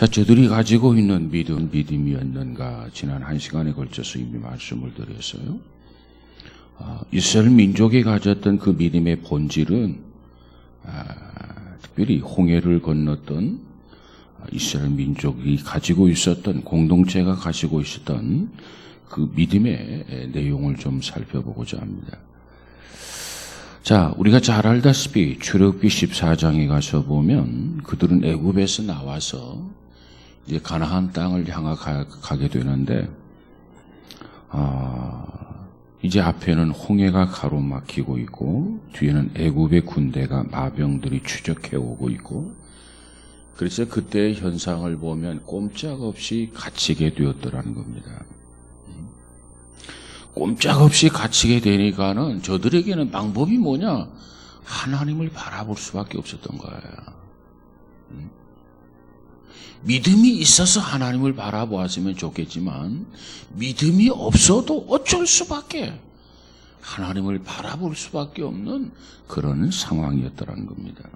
자, 저들이 가지고 있는 믿음이었는가? 지난 1시간에 걸쳐서 이미 말씀을 드렸어요. 이스라엘 민족이 가졌던 그 믿음의 본질은 특별히 홍해를 건넜던 이스라엘 민족이 가지고 있었던, 공동체가 가지고 있었던 그 믿음의 내용을 좀 살펴보고자 합니다. 자, 우리가 잘 알다시피 출애굽기 14장에 가서 보면 그들은 애굽에서 나와서 이제 가나안 땅을 향하게 되는데, 이제 앞에는 홍해가 가로막히고 있고 뒤에는 애굽의 군대가 마병들이 추적해 오고 있고, 그래서 그때의 현상을 보면 꼼짝없이 갇히게 되었더라는 겁니다. 꼼짝없이 갇히게 되니까는 저들에게는 방법이 뭐냐? 하나님을 바라볼 수밖에 없었던 거예요. 믿음이 있어서 하나님을 바라보았으면 좋겠지만 믿음이 없어도 어쩔 수밖에, 하나님을 바라볼 수밖에 없는 그런 상황이었더라는 겁니다.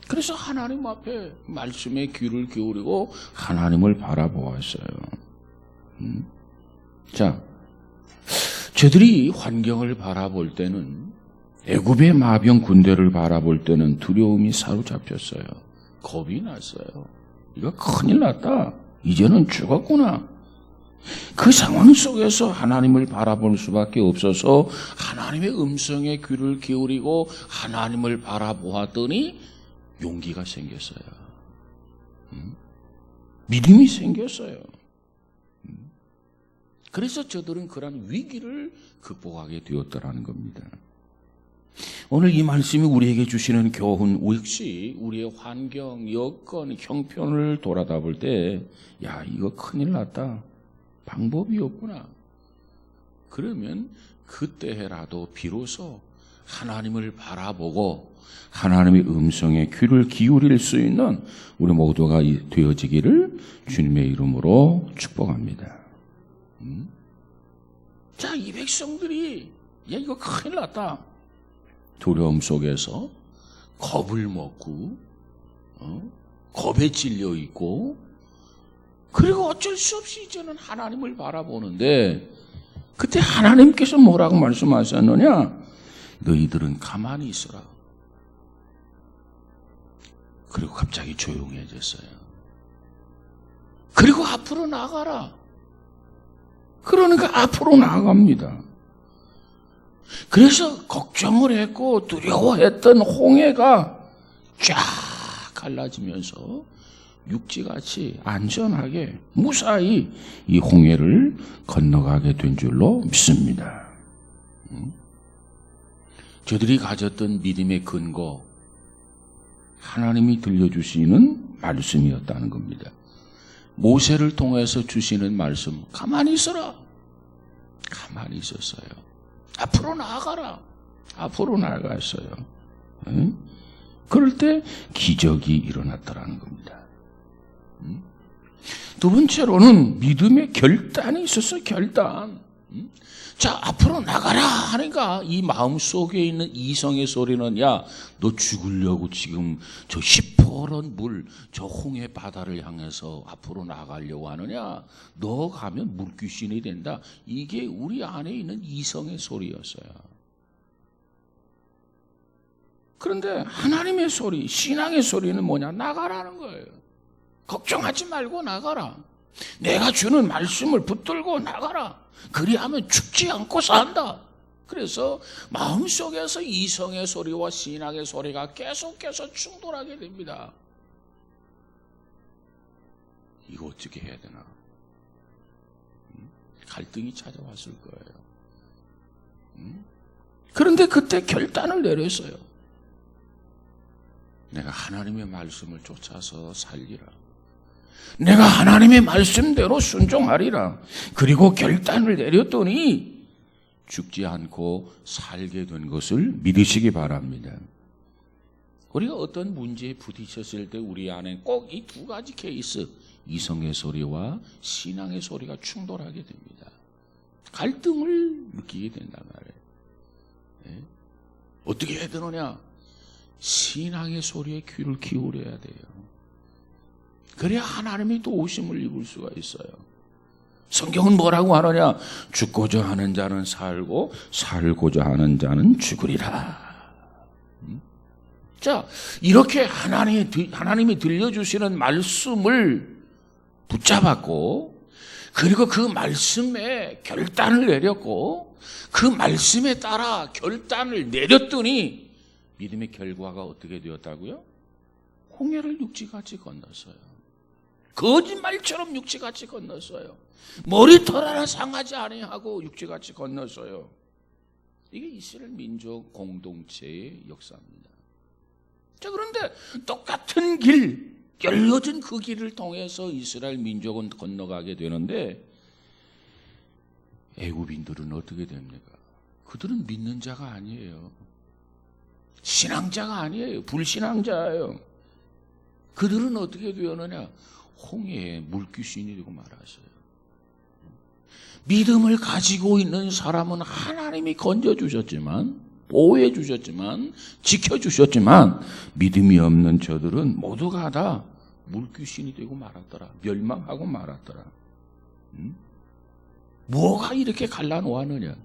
그래서 하나님 앞에 말씀에 귀를 기울이고 하나님을 바라보았어요. 자, 저들이 환경을 바라볼 때는, 애굽의 마병 군대를 바라볼 때는 두려움이 사로잡혔어요. 겁이 났어요. 이거 큰일 났다. 이제는 죽었구나. 그 상황 속에서 하나님을 바라볼 수밖에 없어서 하나님의 음성에 귀를 기울이고 하나님을 바라보았더니 용기가 생겼어요. 믿음이 생겼어요. 그래서 저들은 그런 위기를 극복하게 되었다는 겁니다. 오늘 이 말씀이 우리에게 주시는 교훈 역시 우리의 환경, 여건, 형편을 돌아다 볼 때, 야, 이거 큰일 났다. 방법이 없구나. 그러면 그때라도 비로소 하나님을 바라보고 하나님의 음성에 귀를 기울일 수 있는 우리 모두가 되어지기를 주님의 이름으로 축복합니다. 자, 이 백성들이, 야, 이거 큰일 났다. 두려움 속에서 겁을 먹고, 겁에 찔려 있고, 그리고 어쩔 수 없이 이제는 하나님을 바라보는데, 그때 하나님께서 뭐라고 말씀하셨느냐? 너희들은 가만히 있어라. 그리고 갑자기 조용해졌어요. 그리고 앞으로 나가라. 그러니까 앞으로 나아갑니다. 그래서 걱정을 했고 두려워했던 홍해가 쫙 갈라지면서 육지같이 안전하게 무사히 이 홍해를 건너가게 된 줄로 믿습니다. 저들이 가졌던 믿음의 근거, 하나님이 들려주시는 말씀이었다는 겁니다. 모세를 통해서 주시는 말씀, 가만히 있어라. 가만히 있었어요. 앞으로 나아가라. 앞으로 나아갔어요. 그럴 때 기적이 일어났더라는 겁니다. 두 번째로는 믿음의 결단이 있었어요. 결단. 자, 앞으로 나가라 하니까 이 마음속에 있는 이성의 소리는, 야, 너 죽으려고 지금 저 시퍼런 물, 저 홍해 바다를 향해서 앞으로 나가려고 하느냐? 너 가면 물귀신이 된다. 이게 우리 안에 있는 이성의 소리였어요. 그런데 하나님의 소리, 신앙의 소리는 뭐냐? 나가라는 거예요. 걱정하지 말고 나가라. 내가 주는 말씀을 붙들고 나가라. 그리하면 죽지 않고 산다. 그래서 마음속에서 이성의 소리와 신앙의 소리가 계속해서 충돌하게 됩니다. 이거 어떻게 해야 되나? 갈등이 찾아왔을 거예요. 그런데 그때 결단을 내렸어요. 내가 하나님의 말씀을 쫓아서 살리라. 내가 하나님의 말씀대로 순종하리라. 그리고 결단을 내렸더니 죽지 않고 살게 된 것을 믿으시기 바랍니다. 우리가 어떤 문제에 부딪혔을 때 우리 안에 꼭 이 두 가지 케이스, 이성의 소리와 신앙의 소리가 충돌하게 됩니다. 갈등을 느끼게 된단 말이에요. 어떻게 해야 되느냐? 신앙의 소리에 귀를 기울여야 돼요. 그래야 하나님의 도우심을 입을 수가 있어요. 성경은 뭐라고 하느냐? 죽고자 하는 자는 살고 살고자 하는 자는 죽으리라. 자, 이렇게 하나님이 들려주시는 말씀을 붙잡았고, 그리고 그 말씀에 결단을 내렸고, 그 말씀에 따라 결단을 내렸더니 믿음의 결과가 어떻게 되었다고요? 홍해를 육지같이 건넜어요. 거짓말처럼 육지같이 건넜어요. 머리털 하나 상하지 아니하고 육지같이 건넜어요. 이게 이스라엘 민족 공동체의 역사입니다. 자, 그런데 똑같은 길, 열려진 그 길을 통해서 이스라엘 민족은 건너가게 되는데 애굽인들은 어떻게 됩니까? 그들은 믿는 자가 아니에요. 신앙자가 아니에요. 불신앙자예요. 그들은 어떻게 되었느냐? 홍해에 물귀신이 되고 말았어요. 믿음을 가지고 있는 사람은 하나님이 건져주셨지만, 보호해 주셨지만, 지켜주셨지만, 믿음이 없는 저들은 모두가 다 물귀신이 되고 말았더라. 멸망하고 말았더라. 뭐가 이렇게 갈라놓았느냐?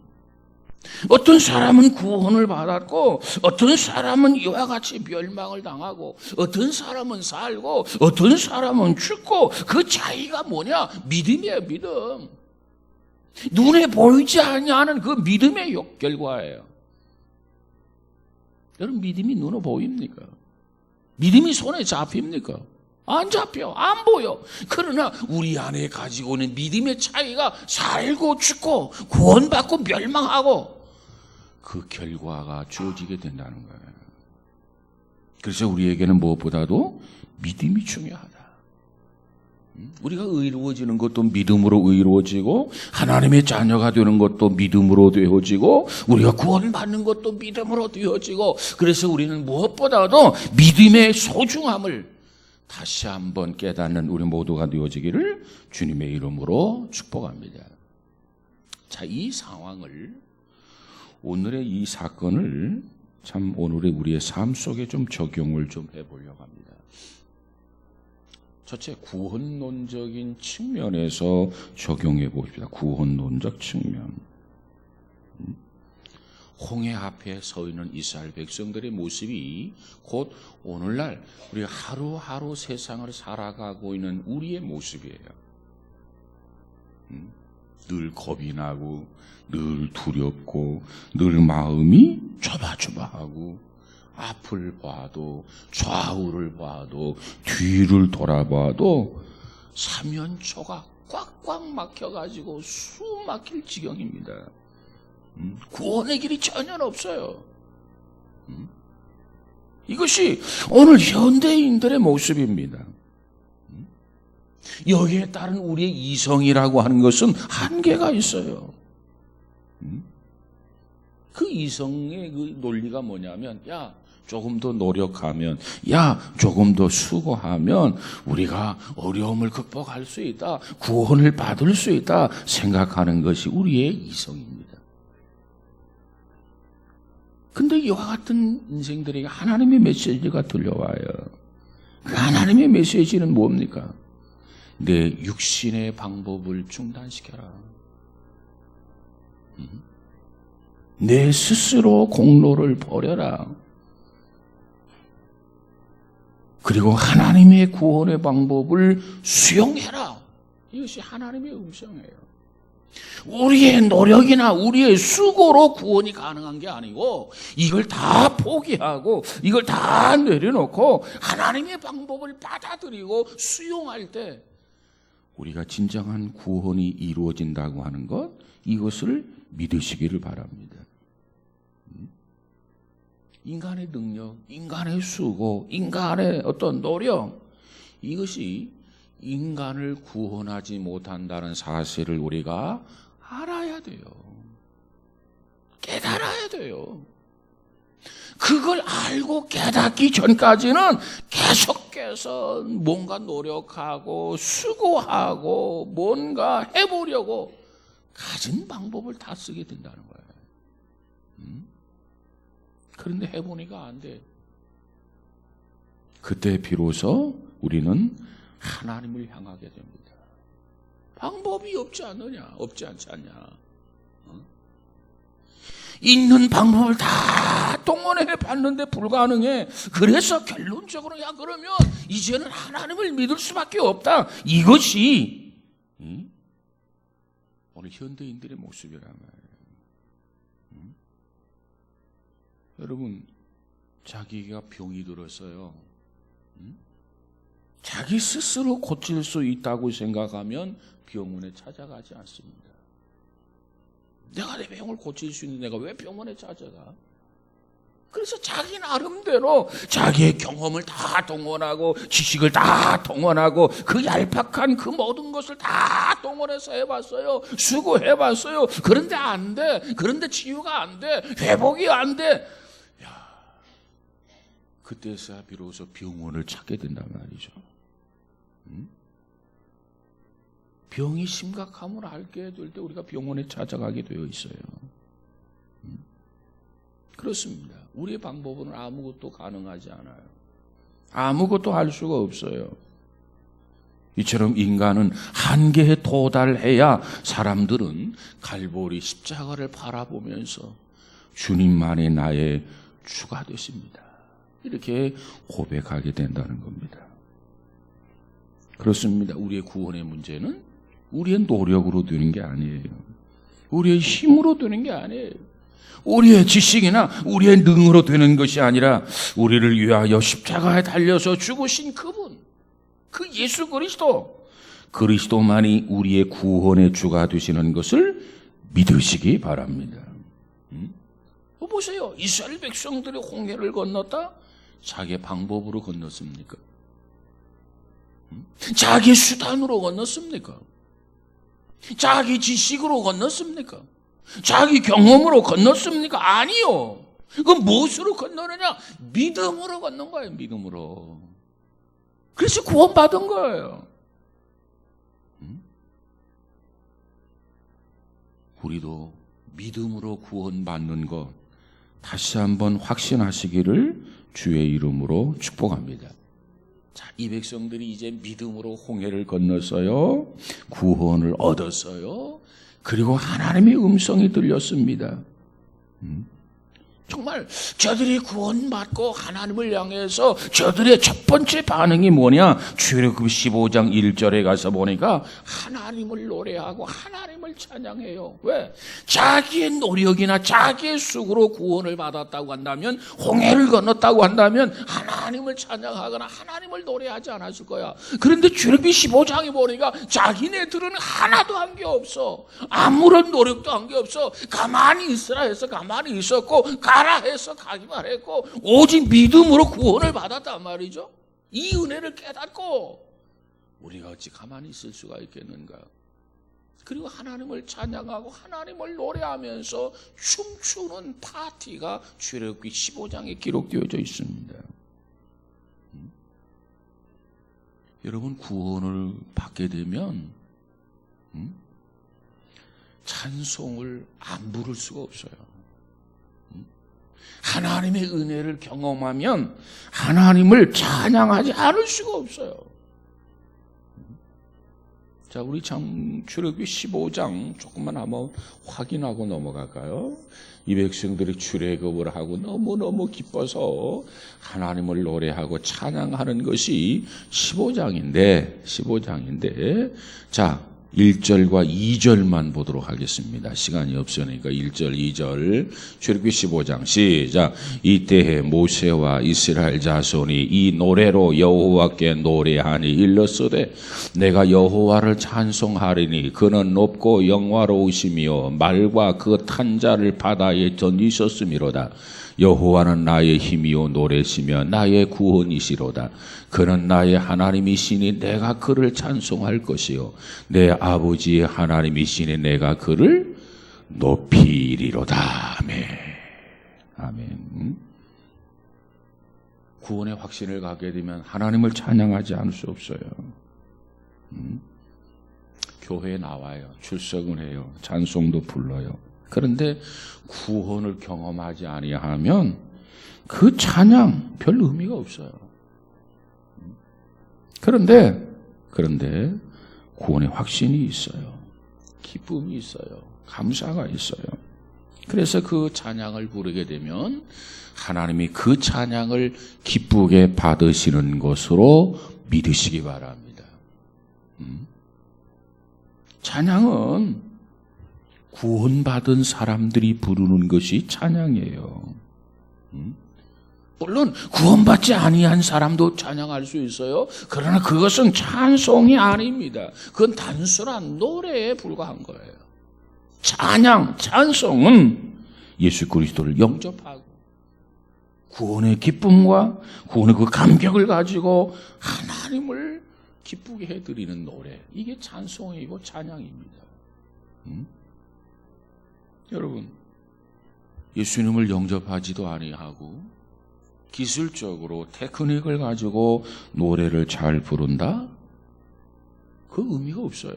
어떤 사람은 구원을 받았고, 어떤 사람은 이와 같이 멸망을 당하고, 어떤 사람은 살고, 어떤 사람은 죽고, 그 차이가 뭐냐? 믿음이에요, 믿음. 눈에 보이지 않는 그 믿음의 결과예요. 여러분, 믿음이 눈에 보입니까? 믿음이 손에 잡힙니까? 안 잡혀, 안 보여. 그러나 우리 안에 가지고 있는 믿음의 차이가 살고 죽고 구원받고 멸망하고 그 결과가 주어지게 된다는 거예요. 그래서 우리에게는 무엇보다도 믿음이 중요하다. 우리가 의로워지는 것도 믿음으로 의로워지고, 하나님의 자녀가 되는 것도 믿음으로 되어지고, 우리가 구원받는 것도 믿음으로 되어지고, 그래서 우리는 무엇보다도 믿음의 소중함을 다시 한번 깨닫는 우리 모두가 되어지기를 주님의 이름으로 축복합니다. 자, 이 상황을, 오늘의 이 사건을 참 오늘의 우리의 삶 속에 좀 적용을 좀 해보려고 합니다. 첫째, 구원론적인 측면에서 적용해 봅시다. 구원론적 측면. 홍해 앞에 서 있는 이스라엘 백성들의 모습이 곧 오늘날 우리가 하루하루 세상을 살아가고 있는 우리의 모습이에요. 늘 겁이 나고, 늘 두렵고, 늘 마음이 조바조바하고, 앞을 봐도, 좌우를 봐도, 뒤를 돌아봐도 사면초가 꽉꽉 막혀가지고 숨 막힐 지경입니다. 구원의 길이 전혀 없어요. 이것이 오늘 현대인들의 모습입니다. 여기에 따른 우리의 이성이라고 하는 것은 한계가 있어요. 그 이성의 그 논리가 뭐냐면, 야, 조금 더 노력하면, 야, 조금 더 수고하면 우리가 어려움을 극복할 수 있다, 구원을 받을 수 있다 생각하는 것이 우리의 이성입니다. 근데 이와 같은 인생들에게 하나님의 메시지가 들려와요. 그 하나님의 메시지는 뭡니까? 내 육신의 방법을 중단시켜라. 내 스스로 공로를 버려라. 그리고 하나님의 구원의 방법을 수용해라. 이것이 하나님의 음성이에요. 우리의 노력이나 우리의 수고로 구원이 가능한 게 아니고, 이걸 다 포기하고 이걸 다 내려놓고 하나님의 방법을 받아들이고 수용할 때 우리가 진정한 구원이 이루어진다고 하는 것, 이것을 믿으시기를 바랍니다. 인간의 능력, 인간의 수고, 인간의 어떤 노력, 이것이 인간을 구원하지 못한다는 사실을 우리가 알아야 돼요. 깨달아야 돼요. 그걸 알고 깨닫기 전까지는 계속해서 뭔가 노력하고 수고하고 뭔가 해보려고 가진 방법을 다 쓰게 된다는 거예요. 그런데 해보니까 안 돼. 그때 비로소 우리는 하나님을 향하게 됩니다. 방법이 없지 않느냐? 없지 않지 않냐? 있는 방법을 다 동원해 봤는데 불가능해. 그래서 결론적으로 야 그러면 이제는 하나님을 믿을 수밖에 없다. 이것이 오늘 현대인들의 모습이란 말이에요. 여러분, 자기가 병이 들었어요. 자기 스스로 고칠 수 있다고 생각하면 병원에 찾아가지 않습니다. 내가 내 병을 고칠 수 있는 내가 왜 병원에 찾아가? 그래서 자기 나름대로 자기의 경험을 다 동원하고 지식을 다 동원하고 그 얄팍한 그 모든 것을 다 동원해서 해봤어요. 수고해봤어요. 그런데 안 돼. 그런데 치유가 안 돼. 회복이 안 돼. 야, 그때서야 비로소 병원을 찾게 된단 말이죠. 병이 심각함을 알게 될 때 우리가 병원에 찾아가게 되어 있어요. 그렇습니다. 우리의 방법은 아무것도 가능하지 않아요. 아무것도 할 수가 없어요. 이처럼 인간은 한계에 도달해야 사람들은 갈보리 십자가를 바라보면서 주님만이 나의 주가 되십니다. 이렇게 고백하게 된다는 겁니다. 그렇습니다. 우리의 구원의 문제는 우리의 노력으로 되는 게 아니에요. 우리의 힘으로 되는 게 아니에요. 우리의 지식이나 우리의 능으로 되는 것이 아니라 우리를 위하여 십자가에 달려서 죽으신 그분, 그 예수 그리스도만이 우리의 구원의 주가 되시는 것을 믿으시기 바랍니다. 보세요. 이스라엘 백성들이 홍해를 건넜다? 자기 방법으로 건넜습니까? 자기 수단으로 건넜습니까? 자기 지식으로 건넜습니까? 자기 경험으로 건넜습니까? 아니요. 그건 무엇으로 건너느냐? 믿음으로 건넌 거예요. 믿음으로. 그래서 구원받은 거예요. 우리도 믿음으로 구원받는 것 다시 한번 확신하시기를 주의 이름으로 축복합니다. 자, 이 백성들이 이제 믿음으로 홍해를 건넜어요. 구원을 얻었어요. 그리고 하나님의 음성이 들렸습니다. 정말 저들이 구원받고 하나님을 향해서 저들의 첫 번째 반응이 뭐냐? 출애굽 15장 1절에 가서 보니까 하나님을 노래하고 하나님을 찬양해요. 왜? 자기의 노력이나 자기의 수고로 구원을 받았다고 한다면, 홍해를 건넜다고 한다면 하나님을 찬양하거나 하나님을 노래하지 않았을 거야. 그런데 출애굽 15장에 보니까 자기네들은 하나도 한 게 없어. 아무런 노력도 한 게 없어. 가만히 있으라 해서 가만히 있었고 가라 해서 가기만 했고 오직 믿음으로 구원을 받았단 말이죠. 이 은혜를 깨닫고 우리가 어찌 가만히 있을 수가 있겠는가. 그리고 하나님을 찬양하고 하나님을 노래하면서 춤추는 파티가 출애굽기 15장에 기록되어져 있습니다. 여러분, 구원을 받게 되면 찬송을 안 부를 수가 없어요. 하나님의 은혜를 경험하면 하나님을 찬양하지 않을 수가 없어요. 자, 우리 출애굽기 15장 조금만 한번 확인하고 넘어갈까요? 이 백성들이 출애굽을 하고 너무너무 기뻐서 하나님을 노래하고 찬양하는 것이 15장인데 자, 1절과 2절만 보도록 하겠습니다. 시간이 없으니까 1절, 2절 출애굽기 15장 시작. 이때에 모세와 이스라엘 자손이 이 노래로 여호와께 노래하니 일렀으되 내가 여호와를 찬송하리니 그는 높고 영화로우시며 말과 그 탄 자를 바다에 던지셨음이로다. 여호와는 나의 힘이요 노래시며 나의 구원이시로다. 그는 나의 하나님이시니 내가 그를 찬송할 것이요 내 아버지의 하나님이시니 내가 그를 높이리로다. 아멘. 아멘. 구원의 확신을 갖게 되면 하나님을 찬양하지 않을 수 없어요. 교회에 나와요. 출석은 해요. 찬송도 불러요. 그런데 구원을 경험하지 아니하면 그 찬양 별 의미가 없어요. 그런데 그런데 구원의 확신이 있어요. 기쁨이 있어요. 감사가 있어요. 그래서 그 찬양을 부르게 되면 하나님이 그 찬양을 기쁘게 받으시는 것으로 믿으시기 바랍니다. 찬양은 구원받은 사람들이 부르는 것이 찬양이에요. 물론 구원받지 아니한 사람도 찬양할 수 있어요. 그러나 그것은 찬송이 아닙니다. 그건 단순한 노래에 불과한 거예요. 찬양, 찬송은 예수 그리스도를 영접하고 구원의 기쁨과 구원의 그 감격을 가지고 하나님을 기쁘게 해드리는 노래, 이게 찬송이고 찬양입니다. 여러분, 예수님을 영접하지도 아니하고 기술적으로 테크닉을 가지고 노래를 잘 부른다? 그 의미가 없어요.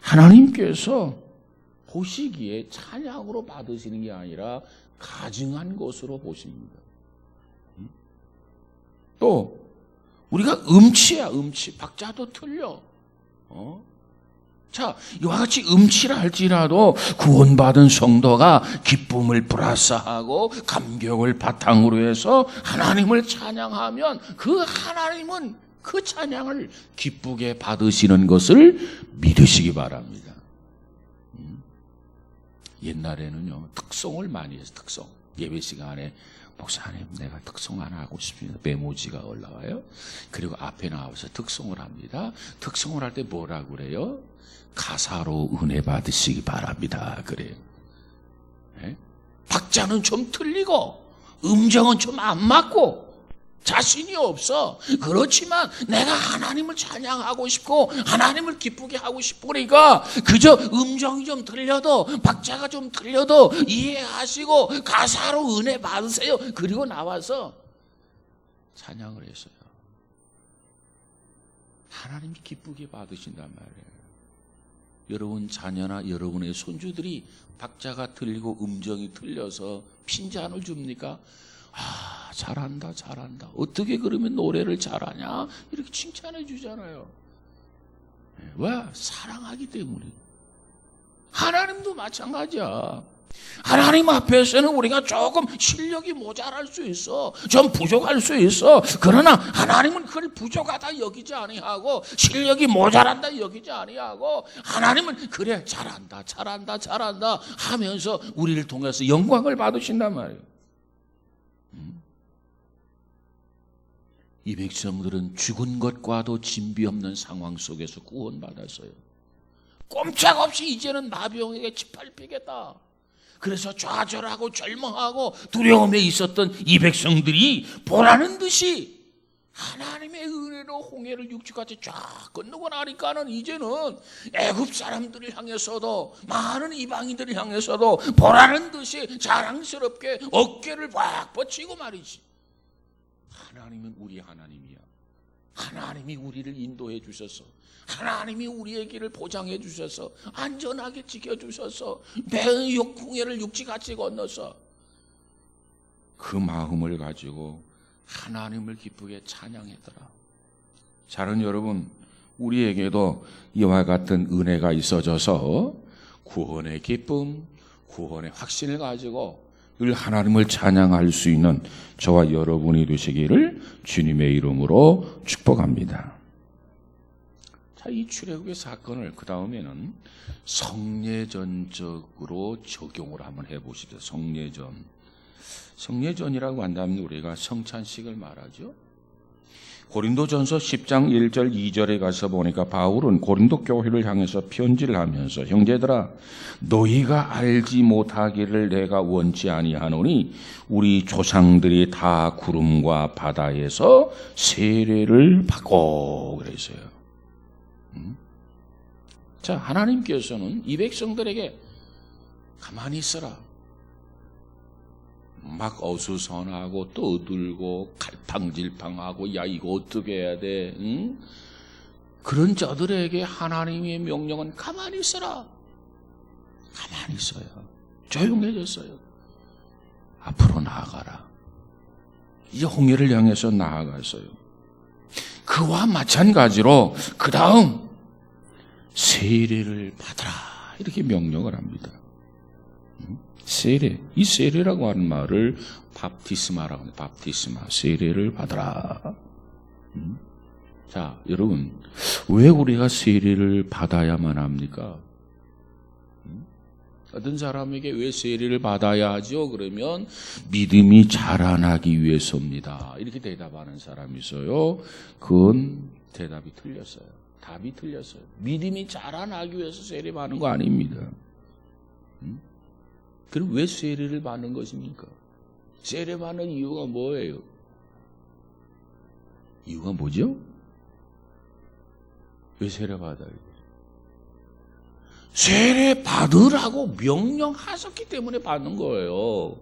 하나님께서 보시기에 찬양으로 받으시는 게 아니라 가증한 것으로 보십니다. 또 우리가 음치야, 음치. 박자도 틀려. 자, 이와 같이 음치라 할지라도 구원받은 성도가 기쁨을 플러스하고 감격을 바탕으로 해서 하나님을 찬양하면 그 하나님은 그 찬양을 기쁘게 받으시는 것을 믿으시기 바랍니다. 옛날에는요, 특송을 많이 해서 특송. 예배 시간에 목사님, 내가 특송 하나 하고 싶습니다. 메모지가 올라와요. 그리고 앞에 나와서 특송을 합니다. 특송을 할 때 뭐라고 그래요? 가사로 은혜 받으시기 바랍니다. 그래요. 네? 박자는 좀 틀리고 음정은 좀 안 맞고 자신이 없어. 그렇지만 내가 하나님을 찬양하고 싶고 하나님을 기쁘게 하고 싶고 그러니까 그저 음정이 좀 틀려도 박자가 좀 틀려도 이해하시고 가사로 은혜 받으세요. 그리고 나와서 찬양을 했어요. 하나님이 기쁘게 받으신단 말이에요. 여러분 자녀나 여러분의 손주들이 박자가 틀리고 음정이 틀려서 핀잔을 줍니까? 아, 잘한다, 잘한다. 어떻게 그러면 노래를 잘하냐? 이렇게 칭찬해 주잖아요. 왜? 사랑하기 때문에. 하나님도 마찬가지야. 하나님 앞에서는 우리가 조금 실력이 모자랄 수 있어. 좀 부족할 수 있어. 그러나 하나님은 그걸 부족하다 여기지 아니하고 실력이 모자란다 여기지 아니하고 하나님은 그래 잘한다 잘한다 잘한다 하면서 우리를 통해서 영광을 받으신단 말이에요. 이 백성들은 죽은 것과도 진비 없는 상황 속에서 구원받았어요. 꼼짝없이 이제는 나병에게 짓밟히겠다. 그래서 좌절하고 절망하고 두려움에 있었던 이 백성들이 보라는 듯이 하나님의 은혜로 홍해를 육지같이 쫙 건너고 나니까는 이제는 애굽 사람들을 향해서도 많은 이방인들을 향해서도 보라는 듯이 자랑스럽게 어깨를 꽉 뻗치고 말이지. 하나님은 우리 하나님이야. 하나님이 우리를 인도해 주셔서 하나님이 우리의 길을 보장해 주셔서 안전하게 지켜주셔서 배의 홍해를 육지같이 건너서 그 마음을 가지고 하나님을 기쁘게 찬양했더라. 자는 여러분, 우리에게도 이와 같은 은혜가 있어져서 구원의 기쁨, 구원의 확신을 가지고 늘 하나님을 찬양할 수 있는 저와 여러분이 되시기를 주님의 이름으로 축복합니다. 자, 이 출애굽의 사건을 그 다음에는 성례전적으로 적용을 한번 해보시죠. 성례전이라고 한다면 우리가 성찬식을 말하죠. 고린도전서 10장 1절 2절에 가서 보니까 바울은 고린도 교회를 향해서 편지를 하면서 형제들아 너희가 알지 못하기를 내가 원치 아니하노니 우리 조상들이 다 구름과 바다에서 세례를 받고 그랬어요. 자, 하나님께서는 이 백성들에게 가만히 있어라. 막 어수선하고 떠들고 갈팡질팡하고 야 이거 어떻게 해야 돼? 응? 그런 자들에게 하나님의 명령은 가만히 있어라. 가만히 있어요. 조용해졌어요. 앞으로 나아가라. 이제 홍해를 향해서 나아갔어요. 그와 마찬가지로 그 다음 세례를 받으라 이렇게 명령을 합니다. 세례, 이 세례라고 하는 말을 밥티스마라고 합니다. 밥티스마, 세례를 받으라. 자, 여러분, 왜 우리가 세례를 받아야만 합니까? 어떤 사람에게 왜 세례를 받아야 하죠? 그러면 믿음이 자라나기 위해서입니다. 이렇게 대답하는 사람이 있어요. 그건 대답이 틀렸어요. 답이 틀렸어요. 믿음이 자라나기 위해서 세례 받는 거 아닙니다. 그럼 왜 세례를 받는 것입니까? 세례 받는 이유가 뭐예요? 이유가 뭐죠? 왜 세례 받아요? 세례 받으라고 명령하셨기 때문에 받는 거예요.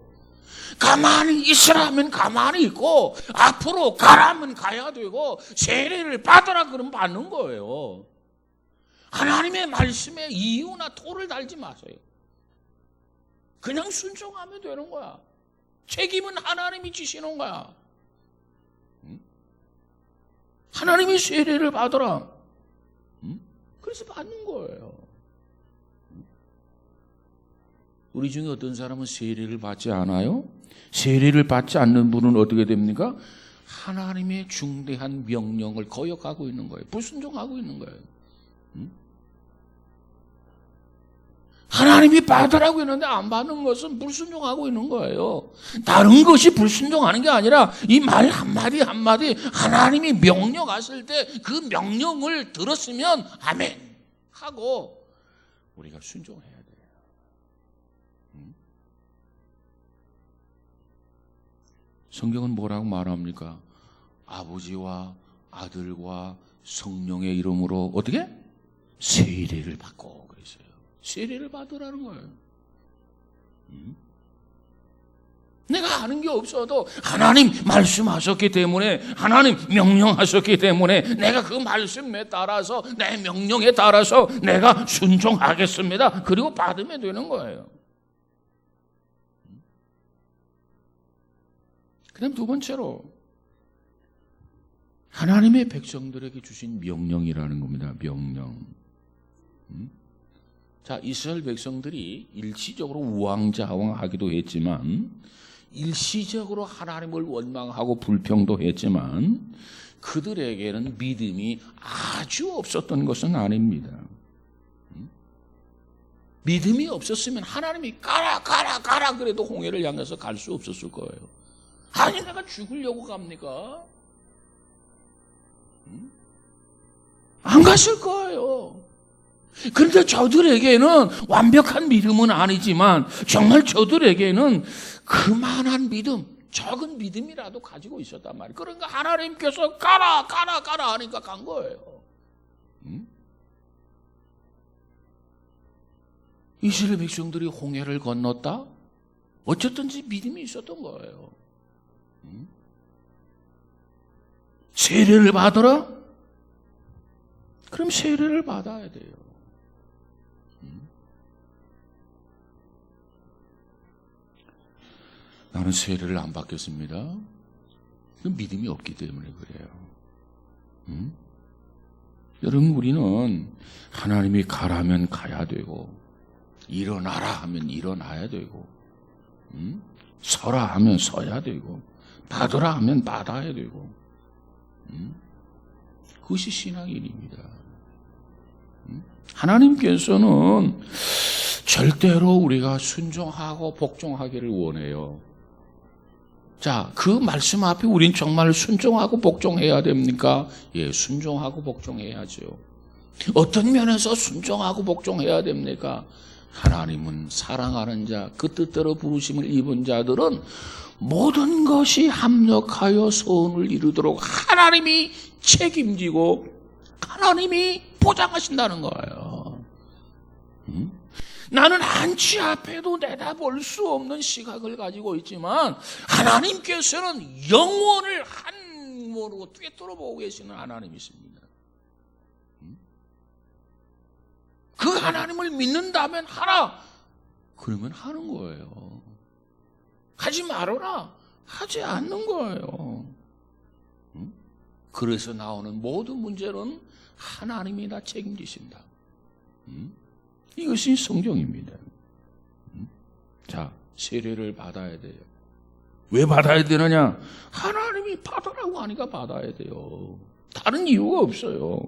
가만히 있으라면 가만히 있고 앞으로 가라면 가야 되고 세례를 받으라 그러면 받는 거예요. 하나님의 말씀에 이유나 토를 달지 마세요. 그냥 순종하면 되는 거야. 책임은 하나님이 지시는 거야. 하나님이 세례를 받으라. 그래서 받는 거예요. 우리 중에 어떤 사람은 세례를 받지 않아요? 세례를 받지 않는 분은 어떻게 됩니까? 하나님의 중대한 명령을 거역하고 있는 거예요. 불순종하고 있는 거예요. 하나님이 받으라고 했는데 안 받는 것은 불순종하고 있는 거예요. 다른 것이 불순종하는 게 아니라 이 말 한마디 한마디 하나님이 명령하실 때 그 명령을 들었으면 아멘 하고 우리가 순종해야 돼요. 성경은 뭐라고 말합니까? 아버지와 아들과 성령의 이름으로 어떻게? 세례를 받고 그랬어요. 세례를 받으라는 거예요. 내가 아는 게 없어도 하나님 말씀하셨기 때문에 하나님 명령하셨기 때문에 내가 그 말씀에 따라서 내 명령에 따라서 내가 순종하겠습니다. 그리고 받으면 되는 거예요. 그다음 두 번째로 하나님의 백성들에게 주신 명령이라는 겁니다. 명령. 자, 이스라엘 백성들이 일시적으로 우왕좌왕하기도 했지만 일시적으로 하나님을 원망하고 불평도 했지만 그들에게는 믿음이 아주 없었던 것은 아닙니다. 믿음이 없었으면 하나님이 가라 그래도 홍해를 향해서 갈 수 없었을 거예요. 아니 내가 죽으려고 갑니까? 안 갔을 거예요. 그런데 저들에게는 완벽한 믿음은 아니지만 정말 저들에게는 그만한 믿음, 적은 믿음이라도 가지고 있었단 말이에요. 그러니까 하나님께서 가라 하니까 간 거예요. 이스라엘 백성들이 홍해를 건넜다? 어쨌든지 믿음이 있었던 거예요. 세례를 받으라? 그럼 세례를 받아야 돼요. 나는 세례를 안 받겠습니다. 믿음이 없기 때문에 그래요. 여러분, 우리는 하나님이 가라면 가야 되고 일어나라 하면 일어나야 되고 서라 하면 서야 되고 받으라 하면 받아야 되고 그것이 신앙의 일입니다. 하나님께서는 절대로 우리가 순종하고 복종하기를 원해요. 자, 그 말씀 앞에 우린 정말 순종하고 복종해야 됩니까? 예, 순종하고 복종해야죠. 어떤 면에서 순종하고 복종해야 됩니까? 하나님은 사랑하는 자, 그 뜻대로 부르심을 입은 자들은 모든 것이 합력하여 소원을 이루도록 하나님이 책임지고 하나님이 보장하신다는 거예요. 나는 한치 앞에도 내다볼 수 없는 시각을 가지고 있지만 하나님께서는 영원을 한 몸으로 꿰뚫어 보고 계시는 하나님이십니다. 그 하나님을 믿는다면 하라. 그러면 하는 거예요. 하지 말아라. 하지 않는 거예요. 그래서 나오는 모든 문제는 하나님이 다 책임지신다. 이것이 성경입니다. 자, 세례를 받아야 돼요. 왜 받아야 되느냐? 하나님이 받으라고 하니까 받아야 돼요. 다른 이유가 없어요.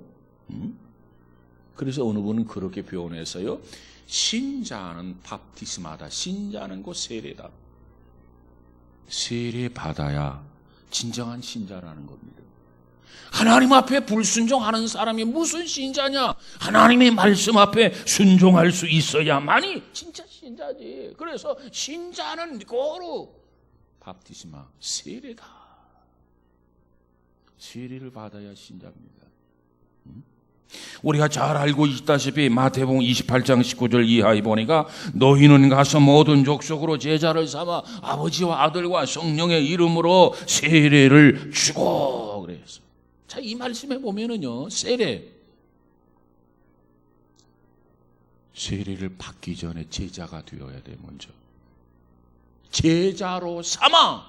그래서 어느 분은 그렇게 표현해서요, 신자는 밥티스마다, 신자는 곧 세례다. 세례 받아야 진정한 신자라는 겁니다. 하나님 앞에 불순종하는 사람이 무슨 신자냐? 하나님의 말씀 앞에 순종할 수 있어야만이 진짜 신자지. 그래서 신자는 고루 밥티스마, 세례다. 세례를 받아야 신자입니다. 우리가 잘 알고 있다시피 마태복음 28장 19절 이하에 보니까 너희는 가서 모든 족속으로 제자를 삼아 아버지와 아들과 성령의 이름으로 세례를 주고 그래서. 자, 이 말씀에 보면은요, 세례를 받기 전에 제자가 되어야 돼. 먼저 제자로 삼아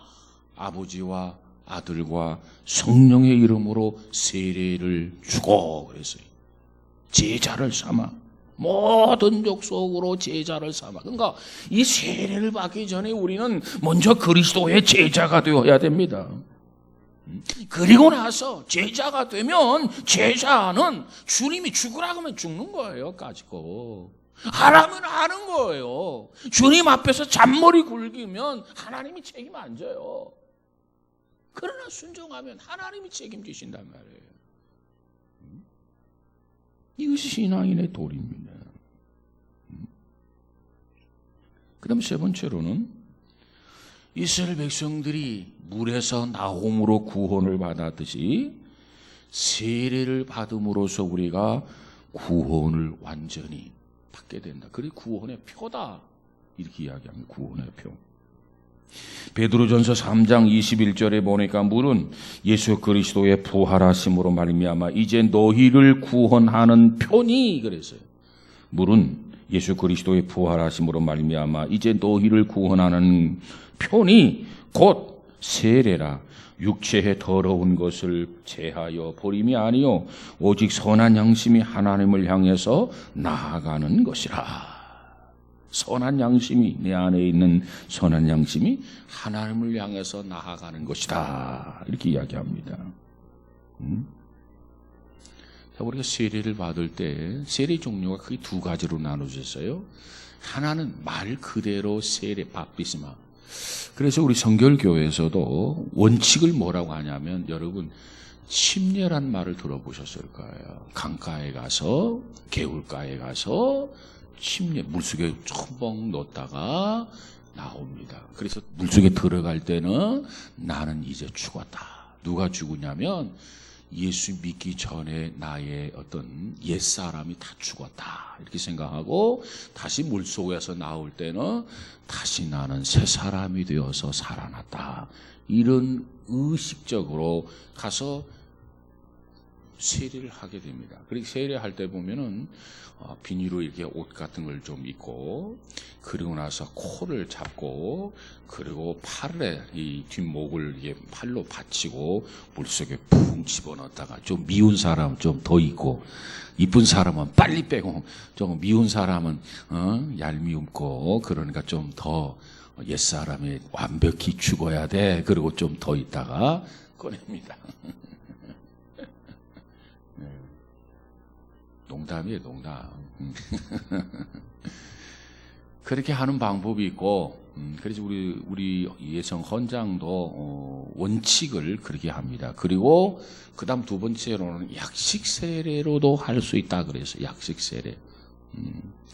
아버지와 아들과 성령의 이름으로 세례를 주고 그랬어요. 제자를 삼아 모든 족속으로 제자를 삼아. 그러니까 이 세례를 받기 전에 우리는 먼저 그리스도의 제자가 되어야 됩니다. 그리고 나서 제자가 되면 제자는 주님이 죽으라고 하면 죽는 거예요. 가지고 하라면 하는 거예요. 주님 앞에서 잔머리 굴기면 하나님이 책임 안 져요. 그러나 순종하면 하나님이 책임지신단 말이에요. 이것이 신앙인의 도리입니다. 그 다음 세 번째로는 이스라엘 백성들이 물에서 나옴으로 구원을 받았듯이 세례를 받음으로써 우리가 구원을 완전히 받게 된다. 그게 구원의 표다. 이렇게 이야기합니다. 구원의 표. 베드로전서 3장 21절에 보니까 물은 예수 그리스도의 부활하심으로 말미암아 이제 너희를 구원하는 표니 그랬어요. 물은 예수 그리스도의 부활하심으로 말미암아 이제 너희를 구원하는 표니 곧 세례라. 육체의 더러운 것을 제하여 버림이 아니요 오직 선한 양심이 하나님을 향해서 나아가는 것이라. 선한 양심이, 내 안에 있는 선한 양심이 하나님을 향해서 나아가는 것이다. 이렇게 이야기합니다. 자, 우리가 세례를 받을 때 세례 종류가 크게 두 가지로 나눠졌어요. 하나는 말 그대로 세례, 밥티스마. 그래서 우리 성결교회에서도 원칙을 뭐라고 하냐면, 여러분 침례란 말을 들어보셨을 거예요. 강가에 가서, 개울가에 가서 침례, 물속에 첨벙 넣었다가 나옵니다. 그래서 물속에 들어갈 때는 나는 이제 죽었다. 누가 죽으냐면 예수 믿기 전에 나의 어떤 옛사람이 다 죽었다. 이렇게 생각하고 다시 물속에서 나올 때는 다시 나는 새 사람이 되어서 살아났다. 이런 의식적으로 가서 세례를 하게 됩니다. 그렇게 세례할 때 보면은 비닐로 이렇게 옷 같은 걸 좀 입고, 그리고 나서 코를 잡고, 그리고 팔에 이 뒷목을 이게 팔로 받치고 물속에 푹 집어넣었다가, 좀 미운 사람은 좀 더 있고, 이쁜 사람은 빨리 빼고, 좀 미운 사람은 얄미움고, 그러니까 좀 더 옛사람이 완벽히 죽어야 돼. 그리고 좀 더 있다가 꺼냅니다. 농담이에요, 농담. 그렇게 하는 방법이 있고, 그래서 우리 예성 헌장도 원칙을 그렇게 합니다. 그리고 그다음 두 번째로는 약식 세례로도 할 수 있다 그래서 약식 세례.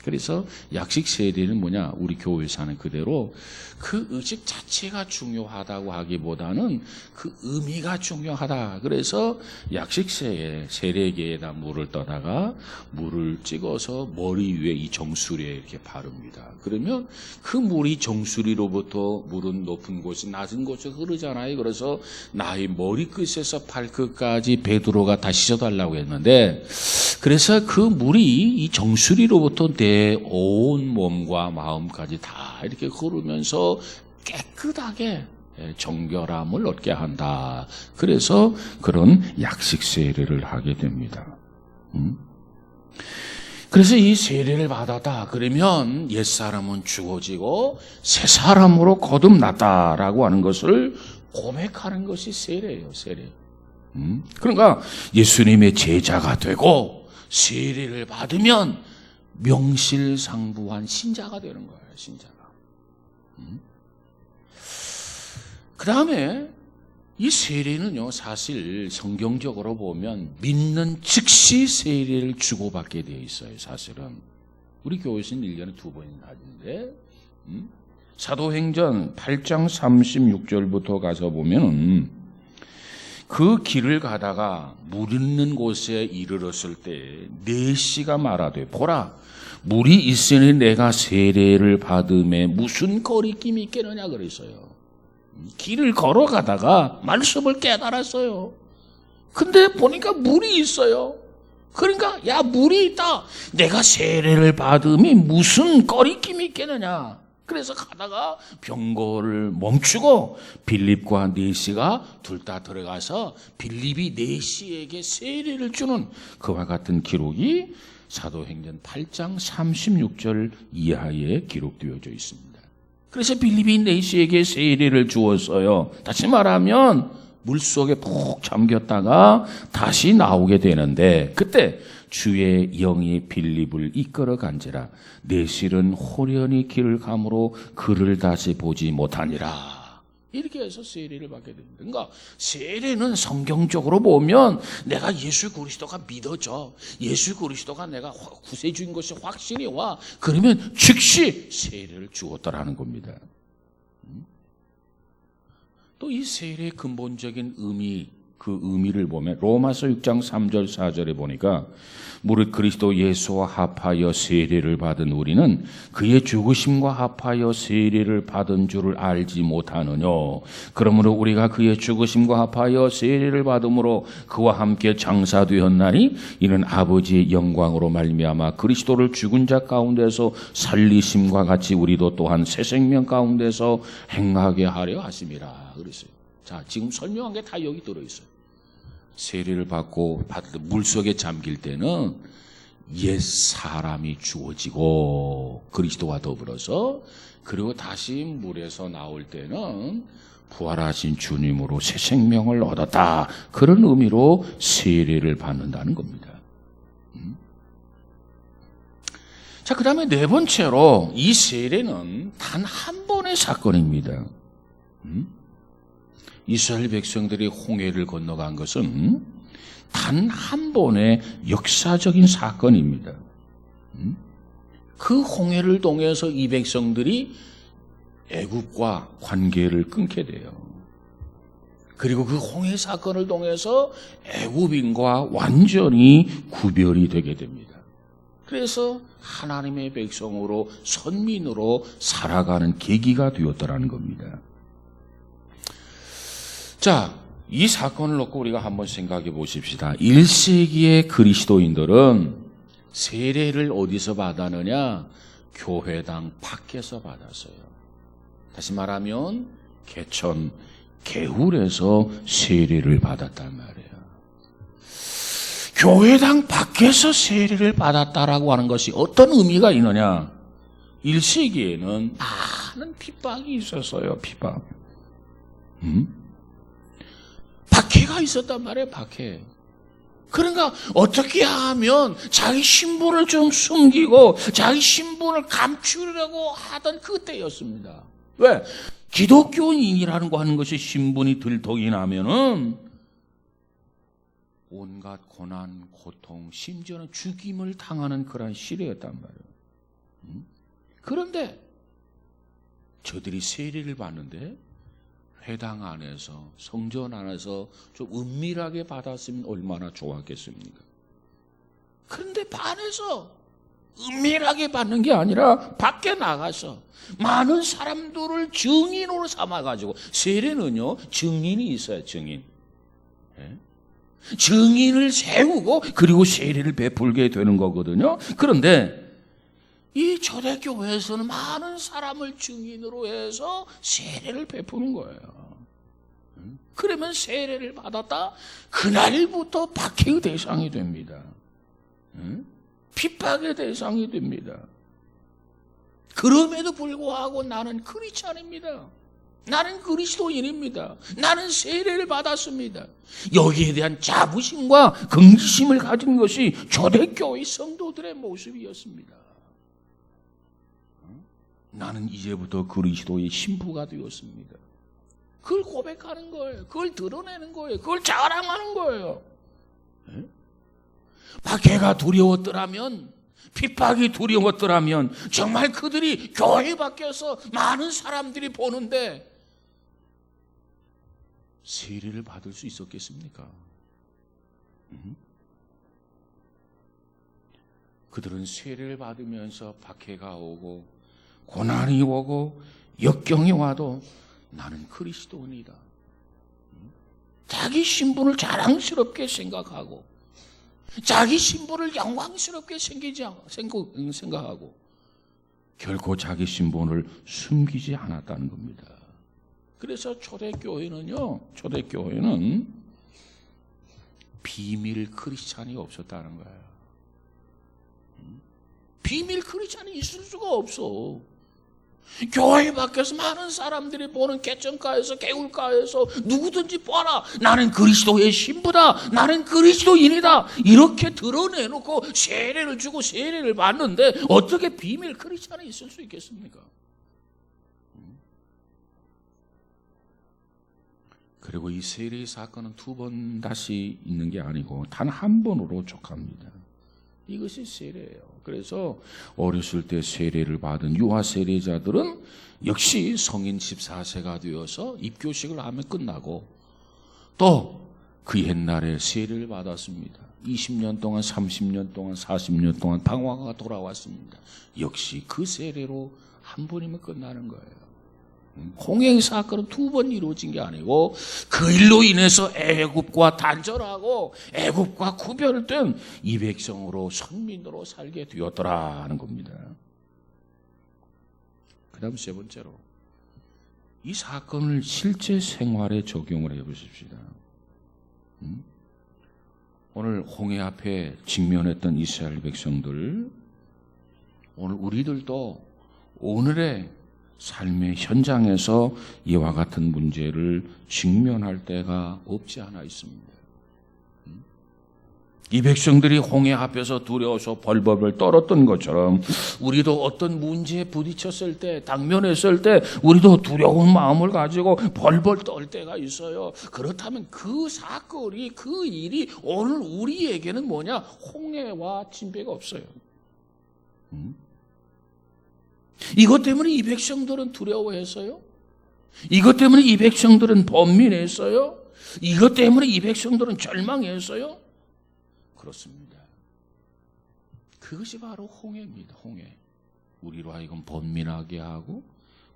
그래서 약식 세례는 뭐냐? 우리 교회에서 하는 그대로 그 의식 자체가 중요하다고 하기보다는 그 의미가 중요하다. 그래서 약식 세례기에다 물을 떠다가 물을 찍어서 머리 위에 이 정수리에 이렇게 바릅니다. 그러면 그 물이 정수리로부터 물은 높은 곳이 낮은 곳에 흐르잖아요. 그래서 나의 머리끝에서 발끝까지 베드로가 다 씻어달라고 했는데, 그래서 그 물이 이 정수리로부터 내 온 몸과 마음까지 다 이렇게 흐르면서 깨끗하게 정결함을 얻게 한다. 그래서 그런 약식 세례를 하게 됩니다. 그래서 이 세례를 받았다 그러면 옛사람은 죽어지고 새 사람으로 거듭났다라고 하는 것을 고백하는 것이 세례예요. 세례. 그러니까 예수님의 제자가 되고 세례를 받으면 명실상부한 신자가 되는 거예요. 신자가. 그 다음에 이 세례는요, 사실 성경적으로 보면 믿는 즉시 세례를 주고받게 되어 있어요. 사실은 우리 교회에서는 1년에 2번이나 하는데 사도행전 8장 36절부터 가서 보면은 그 길을 가다가 물 있는 곳에 이르렀을 때 내시가 말하되 보라 물이 있으니 내가 세례를 받음에 무슨 거리낌이 있겠느냐 그랬어요. 길을 걸어가다가 말씀을 깨달았어요. 근데 보니까 물이 있어요. 그러니까 야 물이 있다. 내가 세례를 받음이 무슨 거리낌이 있겠느냐. 그래서 가다가 병거를 멈추고 빌립과 네시가 둘 다 들어가서 빌립이 네시에게 세례를 주는 그와 같은 기록이 사도행전 8장 36절 이하에 기록되어져 있습니다. 그래서 빌립이 네시에게 세례를 주었어요. 다시 말하면 물속에 푹 잠겼다가 다시 나오게 되는데 그때 주의 영이 빌립을 이끌어 간지라 네실은 호련히 길을 가므로 그를 다시 보지 못하니라. 이렇게 해서 세례를 받게 됩니다. 그러니까 세례는 성경적으로 보면 내가 예수 그리스도가 믿어져. 예수 그리스도가 내가 구세주인 것이 확신이 와. 그러면 즉시 세례를 주었다라는 겁니다. 또 이 세례의 근본적인 의미, 그 의미를 보면 로마서 6장 3절 4절에 보니까 무릇 그리스도 예수와 합하여 세례를 받은 우리는 그의 죽으심과 합하여 세례를 받은 줄을 알지 못하느냐. 그러므로 우리가 그의 죽으심과 합하여 세례를 받음으로 그와 함께 장사되었나니 이는 아버지의 영광으로 말미암아 그리스도를 죽은 자 가운데서 살리심과 같이 우리도 또한 새 생명 가운데서 행하게 하려 하심이라 그랬어요. 자, 지금 설명한 게 다 여기 들어있어요. 세례를 받고 물속에 잠길 때는 옛 사람이 주어지고 그리스도와 더불어서 그리고 다시 물에서 나올 때는 부활하신 주님으로 새 생명을 얻었다. 그런 의미로 세례를 받는다는 겁니다. 자, 그 다음에 네 번째로 이 세례는 단 한 번의 사건입니다. 이스라엘 백성들이 홍해를 건너간 것은 단 한 번의 역사적인 사건입니다. 그 홍해를 통해서 이 백성들이 애굽과 관계를 끊게 돼요. 그리고 그 홍해 사건을 통해서 애굽인과 완전히 구별이 되게 됩니다. 그래서 하나님의 백성으로 선민으로 살아가는 계기가 되었다는 겁니다. 자, 이 사건을 놓고 우리가 한번 생각해 보십시다. 1세기의 그리스도인들은 세례를 어디서 받았느냐? 교회당 밖에서 받았어요. 다시 말하면 개천, 개울에서 세례를 받았단 말이에요. 교회당 밖에서 세례를 받았다라고 하는 것이 어떤 의미가 있느냐? 1세기에는 많은 핍박이 있었어요. 핍박. 박해가 있었단 말이에요. 박해. 그러니까 어떻게 하면 자기 신분을 좀 숨기고 자기 신분을 감추려고 하던 그때였습니다. 왜? 기독교인이라는 거 하는 것이 신분이 들통이 나면은 온갖 고난, 고통, 심지어는 죽임을 당하는 그런 시대였단 말이에요. 그런데 저들이 세례를 받는데 회당 안에서, 성전 안에서 좀 은밀하게 받았으면 얼마나 좋았겠습니까? 그런데 반에서 은밀하게 받는 게 아니라 밖에 나가서 많은 사람들을 증인으로 삼아가지고, 세례는요 증인이 있어요. 증인. 증인을 세우고 그리고 세례를 베풀게 되는 거거든요. 그런데 이 초대교회에서는 많은 사람을 증인으로 해서 세례를 베푸는 거예요. 그러면 세례를 받았다? 그날부터 박해의 대상이 됩니다. 핍박의 대상이 됩니다. 그럼에도 불구하고 나는 크리스찬입니다. 나는 그리스도인입니다. 나는 세례를 받았습니다. 여기에 대한 자부심과 긍지심을 가진 것이 초대교회 성도들의 모습이었습니다. 나는 이제부터 그리스도의 신부가 되었습니다. 그걸 고백하는 거예요. 그걸 드러내는 거예요. 그걸 자랑하는 거예요. 박해가 두려웠더라면, 핍박이 두려웠더라면 정말 그들이 교회 밖에서 많은 사람들이 보는데 세례를 받을 수 있었겠습니까? 그들은 세례를 받으면서 박해가 오고 고난이 오고 역경이 와도 나는 그리스도인이다. 자기 신분을 자랑스럽게 생각하고 자기 신분을 영광스럽게 생각하고 결코 자기 신분을 숨기지 않았다는 겁니다. 그래서 초대교회는 비밀 크리스찬이 없었다는 거예요. 비밀 크리스찬이 있을 수가 없어. 교회 밖에서 많은 사람들이 보는 개천가에서 개울가에서 누구든지 봐라, 나는 그리스도의 신부다, 나는 그리스도인이다, 이렇게 드러내놓고 세례를 주고 세례를 받는데 어떻게 비밀 크리스찬이 있을 수 있겠습니까? 그리고 이 세례 사건은 2번 다시 있는 게 아니고 단 한 번으로 족합니다. 이것이 세례예요. 그래서 어렸을 때 세례를 받은 유아 세례자들은 역시 성인 14세가 되어서 입교식을 하면 끝나고 또 그 옛날에 세례를 받았습니다. 20년 동안, 30년 동안, 40년 동안 방황가 돌아왔습니다. 역시 그 세례로 한 번이면 끝나는 거예요. 홍해 사건은 2번 이루어진 게 아니고 그 일로 인해서 애굽과 단절하고 애굽과 구별된 이 백성으로 선민으로 살게 되었더라는 겁니다. 그 다음 3번째로 이 사건을 실제 생활에 적용을 해보십시다. 오늘 홍해 앞에 직면했던 이스라엘 백성들, 오늘 우리들도 오늘의 삶의 현장에서 이와 같은 문제를 직면할 때가 없지 않아 있습니다. 이 백성들이 홍해 앞에서 두려워서 벌벌벌 떨었던 것처럼 우리도 어떤 문제에 부딪혔을 때, 당면했을 때 우리도 두려운 마음을 가지고 벌벌 떨 때가 있어요. 그렇다면 그 사건이, 그 일이 오늘 우리에게는 뭐냐? 홍해와 진배가 없어요. 이것 때문에 이 백성들은 두려워했어요? 이것 때문에 이 백성들은 번민했어요? 이것 때문에 이 백성들은 절망했어요? 그렇습니다. 그것이 바로 홍해입니다. 홍해. 우리로 하여금 번민하게 하고,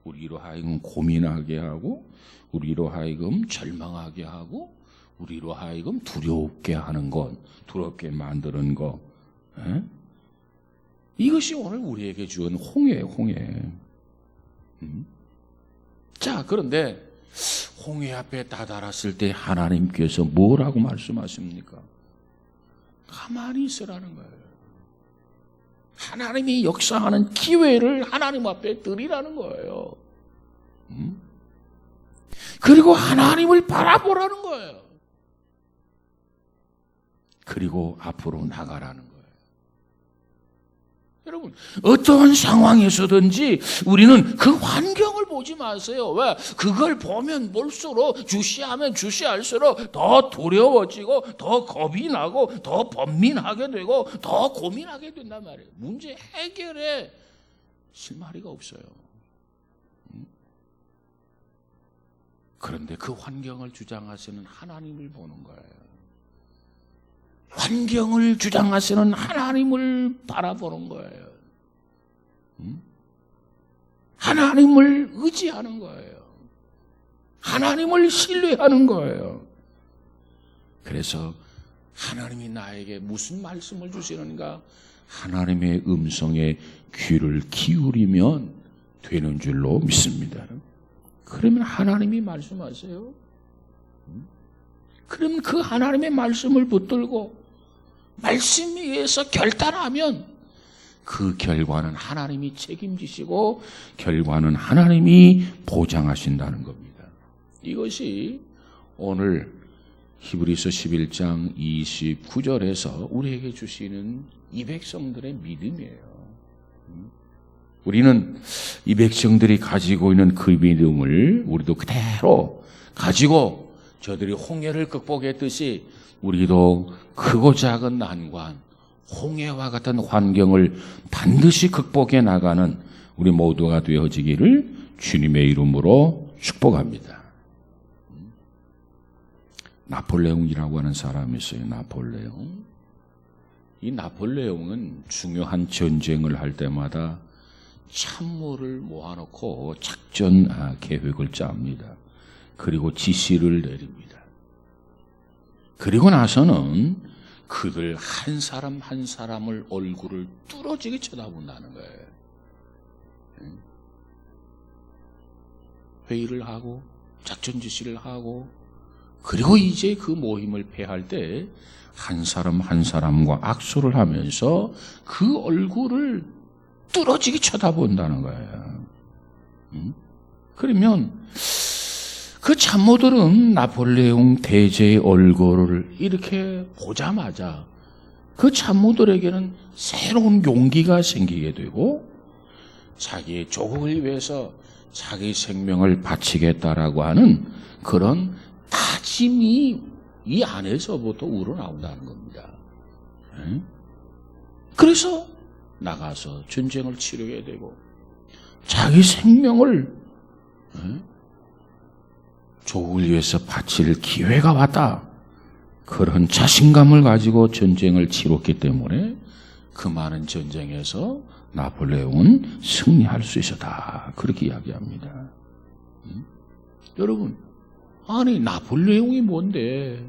우리로 하여금 고민하게 하고, 우리로 하여금 절망하게 하고, 우리로 하여금 두렵게 하는 것, 두렵게 만드는 것. 이것이 오늘 우리에게 주은 홍해예요, 홍해. 자, 그런데 홍해 앞에 다다랐을 때 하나님께서 뭐라고 말씀하십니까? 가만히 있으라는 거예요. 하나님이 역사하는 기회를 하나님 앞에 드리라는 거예요. 그리고 하나님을 바라보라는 거예요. 그리고 앞으로 나가라는 거예요. 여러분, 어떠한 상황에서든지 우리는 그 환경을 보지 마세요. 왜? 그걸 보면 볼수록, 주시하면 주시할수록 더 두려워지고, 더 겁이 나고, 더 번민하게 되고, 더 고민하게 된단 말이에요. 문제 해결에 실마리가 없어요. 그런데 그 환경을 주장하시는 하나님을 보는 거예요. 환경을 주장하시는 하나님을 바라보는 거예요. 하나님을 의지하는 거예요. 하나님을 신뢰하는 거예요. 그래서 하나님이 나에게 무슨 말씀을 주시는가? 하나님의 음성에 귀를 기울이면 되는 줄로 믿습니다. 그러면 하나님이 말씀하세요. 그러면 그 하나님의 말씀을 붙들고 말씀 위에서 결단하면 그 결과는 하나님이 책임지시고 결과는 하나님이 보장하신다는 겁니다. 이것이 오늘 히브리서 11장 29절에서 우리에게 주시는 이 백성들의 믿음이에요. 우리는 이 백성들이 가지고 있는 그 믿음을 우리도 그대로 가지고 저들이 홍해를 극복했듯이 우리도 크고 작은 난관, 홍해와 같은 환경을 반드시 극복해 나가는 우리 모두가 되어지기를 주님의 이름으로 축복합니다. 나폴레옹이라고 하는 사람이 있어요. 나폴레옹. 이 나폴레옹은 중요한 전쟁을 할 때마다 참모를 모아놓고 작전 계획을 짭니다. 그리고 지시를 내립니다. 그리고 나서는 그들 한 사람 한 사람을 얼굴을 뚫어지게 쳐다본다는 거예요. 회의를 하고 작전 지시를 하고 그리고 이제 그 모임을 패할 때 한 사람 한 사람과 악수를 하면서 그 얼굴을 뚫어지게 쳐다본다는 거예요. 그러면 그 참모들은 나폴레옹 대제의 얼굴을 이렇게 보자마자 그 참모들에게는 새로운 용기가 생기게 되고 자기의 조국을 위해서 자기 생명을 바치겠다라고 하는 그런 다짐이 이 안에서부터 우러나온다는 겁니다. 그래서 나가서 전쟁을 치르게 되고 자기 생명을 조국을 위해서 바칠 기회가 왔다. 그런 자신감을 가지고 전쟁을 치렀기 때문에 그 많은 전쟁에서 나폴레옹은 승리할 수 있었다. 그렇게 이야기합니다. 여러분, 아니 나폴레옹이 뭔데?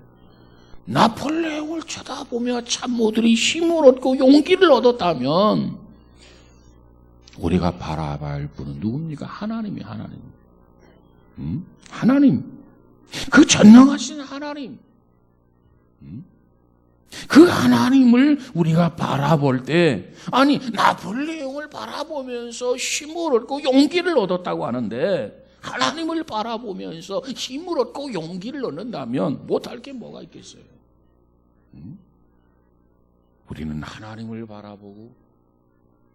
나폴레옹을 쳐다보며 참모들이 힘을 얻고 용기를 얻었다면 우리가 바라봐야 할 분은 누굽니까? 하나님이 하나님. 하나님. 그 전능하신 하나님. 그 하나님을 우리가 바라볼 때 아니 나폴레옹을 바라보면서 힘을 얻고 용기를 얻었다고 하는데 하나님을 바라보면서 힘을 얻고 용기를 얻는다면 못할 게 뭐가 있겠어요? 우리는 하나님을 바라보고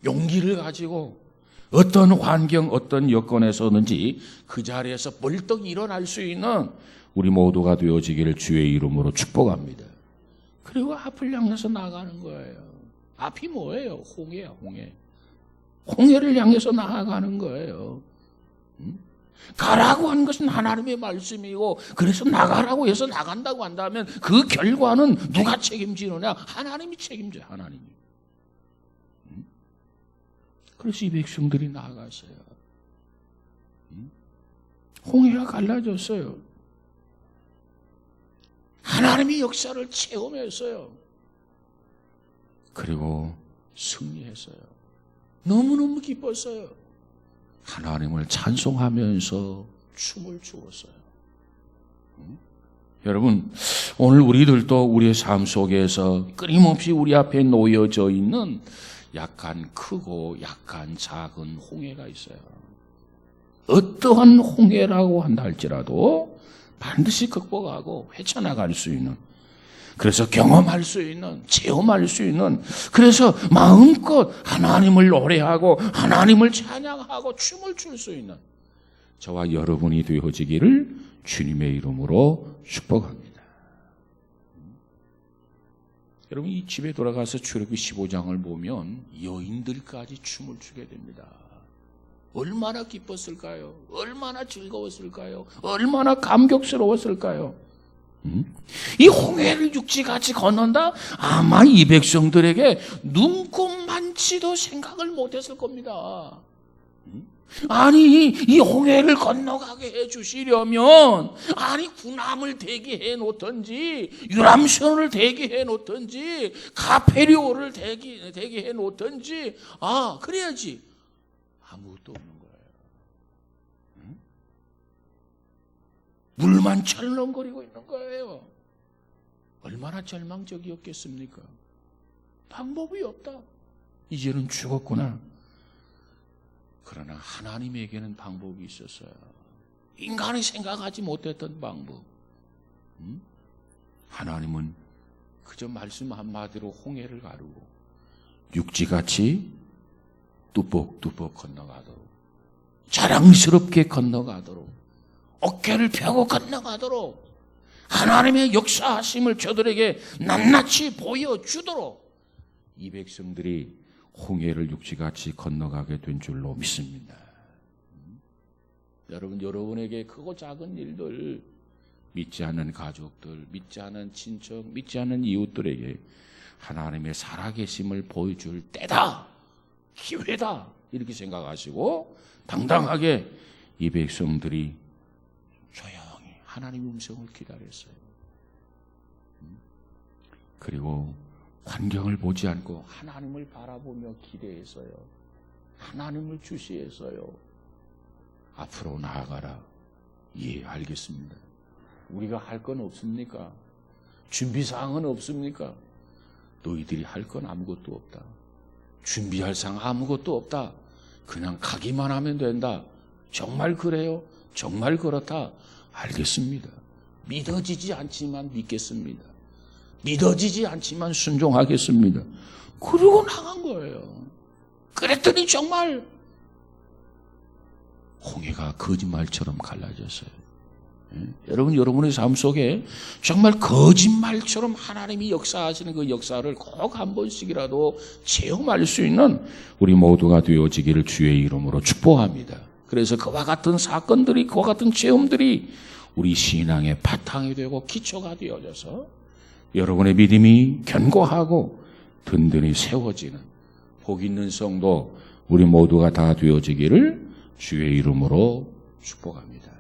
용기를 가지고 어떤 환경, 어떤 여건에서든지 그 자리에서 벌떡 일어날 수 있는 우리 모두가 되어지기를 주의 이름으로 축복합니다. 그리고 앞을 향해서 나가는 거예요. 앞이 뭐예요? 홍해야, 홍해. 홍해를 향해서 나아가는 거예요. 가라고 한 것은 하나님의 말씀이고 그래서 나가라고 해서 나간다고 한다면 그 결과는 누가 책임지느냐? 하나님이 책임져요. 하나님이. 그래서 이 백성들이 나아갔어요. 홍해가 갈라졌어요. 하나님의 역사를 체험했어요. 그리고 승리했어요. 너무너무 기뻤어요. 하나님을 찬송하면서 춤을 추었어요. 여러분, 오늘 우리들도 우리의 삶 속에서 끊임없이 우리 앞에 놓여져 있는 약간 크고 약간 작은 홍해가 있어요. 어떠한 홍해라고 한다 할지라도 반드시 극복하고 헤쳐나갈 수 있는, 그래서 경험할 수 있는, 체험할 수 있는, 그래서 마음껏 하나님을 노래하고 하나님을 찬양하고 춤을 출 수 있는 저와 여러분이 되어지기를 주님의 이름으로 축복합니다. 여러분, 이 집에 돌아가서 출애굽기 15장을 보면 여인들까지 춤을 추게 됩니다. 얼마나 기뻤을까요? 얼마나 즐거웠을까요? 얼마나 감격스러웠을까요? 이 홍해를 육지같이 건넌다? 아마 이 백성들에게 눈꼽만치도 생각을 못했을 겁니다. 아니 이 홍해를 건너가게 해주시려면 아니 군함을 대기해 놓든지 유람선을 대기해 놓든지 카페리오를 대기해 놓든지 그래야지. 아무것도 없는 거예요. 응? 물만 철렁거리고 있는 거예요. 얼마나 절망적이었겠습니까? 방법이 없다. 이제는 죽었구나. 그러나 하나님에게는 방법이 있었어요. 인간이 생각하지 못했던 방법. 하나님은 그저 말씀 한마디로 홍해를 가르고 육지같이 뚜벅뚜벅 건너가도록, 자랑스럽게 건너가도록, 어깨를 펴고 건너가도록, 하나님의 역사하심을 저들에게 낱낱이 보여주도록 이 백성들이 홍해를 육지같이 건너가게 된 줄로 믿습니다. 여러분에게 크고 작은 일들, 믿지 않는 가족들, 믿지 않는 친척, 믿지 않는 이웃들에게 하나님의 살아계심을 보여줄 때다, 기회다, 이렇게 생각하시고 당당하게 이 백성들이 조용히 하나님의 음성을 기다렸어요. 그리고 환경을 보지 않고 하나님을 바라보며 기대했어요. 하나님을 주시했어요. 앞으로 나아가라. 예, 알겠습니다. 우리가 할 건 없습니까? 준비사항은 없습니까? 너희들이 할 건 아무것도 없다. 준비할 사항 아무것도 없다. 그냥 가기만 하면 된다. 정말 그래요? 정말 그렇다. 알겠습니다. 믿어지지 않지만 믿겠습니다. 믿어지지 않지만 순종하겠습니다. 그러고 나간 거예요. 그랬더니 정말 홍해가 거짓말처럼 갈라졌어요. 여러분의 삶 속에 정말 거짓말처럼 하나님이 역사하시는 그 역사를 꼭 한 번씩이라도 체험할 수 있는 우리 모두가 되어지기를 주의 이름으로 축복합니다. 그래서 그와 같은 사건들이, 그와 같은 체험들이 우리 신앙의 바탕이 되고 기초가 되어져서 여러분의 믿음이 견고하고 든든히 세워지는 복 있는 성도 우리 모두가 다 되어지기를 주의 이름으로 축복합니다.